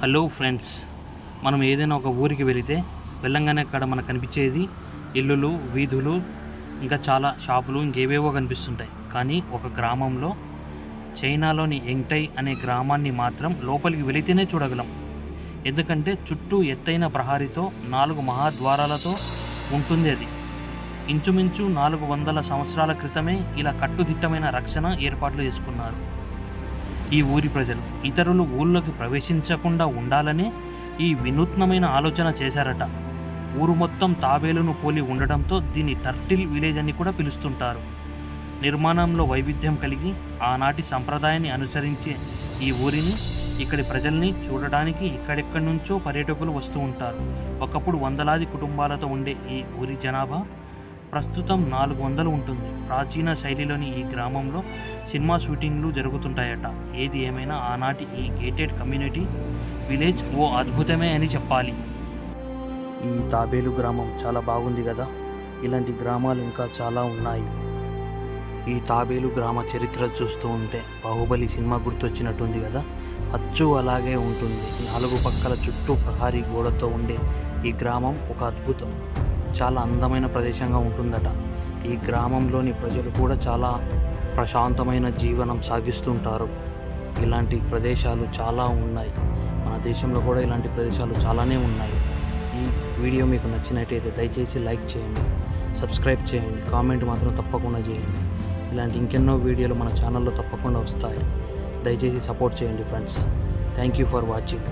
Hello friends, మనం ఏదైనా ఒక ఊరికి వెళితే వెళ్ళంగానే అక్కడ మనకు కనిపించేది ఇల్లులు, వీధులు, ఇంకా చాలా షాపులు, ఇంకేవేవో కనిపిస్తుంటాయి. కానీ ఒక గ్రామంలో, చైనాలోని ఎంగ్టై అనే గ్రామాన్ని మాత్రం లోపలికి వెళితేనే చూడగలం. ఎందుకంటే చుట్టూ ఎత్తైన ప్రహరీతో 4 మహాద్వారాలతో ఉంటుంది. అది ఇంచుమించు 400 సంవత్సరాల క్రితమే ఇలా కట్టుదిట్టమైన రక్షణ ఏర్పాట్లు చేసుకున్నారు. ఈ ఊరి ప్రజలు ఇతరులు ఊళ్ళోకి ప్రవేశించకుండా ఉండాలనే ఈ వినూత్నమైన ఆలోచన చేశారట. ఊరు మొత్తం తాబేలును పోలి ఉండడంతో దీన్ని టర్టిల్ విలేజ్ అని కూడా పిలుస్తుంటారు. నిర్మాణంలో వైవిధ్యం కలిగి ఆనాటి సంప్రదాయాన్ని అనుసరించే ఈ ఊరిని, ఇక్కడి ప్రజల్ని చూడడానికి ఎక్కడెక్కడి నుంచో పర్యాటకులు వస్తూ ఉంటారు. ఒకప్పుడు వందలాది కుటుంబాలతో ఉండే ఈ ఊరి జనాభా ప్రస్తుతం 400 ఉంటుంది. ప్రాచీన శైలిలోని ఈ గ్రామంలో సినిమా షూటింగ్లు జరుగుతుంటాయట. ఏది ఏమైనా ఆనాటి ఈ గేటెడ్ కమ్యూనిటీ విలేజ్ ఓ అద్భుతమే అని చెప్పాలి. ఈ తాబేలు గ్రామం చాలా బాగుంది కదా. ఇలాంటి గ్రామాలు ఇంకా చాలా ఉన్నాయి. ఈ తాబేలు గ్రామ చరిత్ర చూస్తూ ఉంటే బాహుబలి సినిమా గుర్తొచ్చినట్టుంది కదా. అచ్చు అలాగే ఉంటుంది. 4 పక్కల చుట్టూ ప్రహరీ గోడతో ఉండే ఈ గ్రామం ఒక అద్భుతం. చాలా అందమైన ప్రదేశంగా ఉంటుందట. ఈ గ్రామంలోని ప్రజలు కూడా చాలా ప్రశాంతమైన జీవనం సాగిస్తుంటారు. ఇలాంటి ప్రదేశాలు చాలా ఉన్నాయి. మన దేశంలో కూడా ఇలాంటి ప్రదేశాలు చాలానే ఉన్నాయి. ఈ వీడియో మీకు నచ్చినట్టయితే దయచేసి లైక్ చేయండి, సబ్స్క్రైబ్ చేయండి, కామెంట్ మాత్రం తప్పకుండా చేయండి. ఇలాంటి ఇంకెన్నో వీడియోలు మన ఛానల్లో తప్పకుండా వస్తాయి. దయచేసి సపోర్ట్ చేయండి friends. Thank you for watching.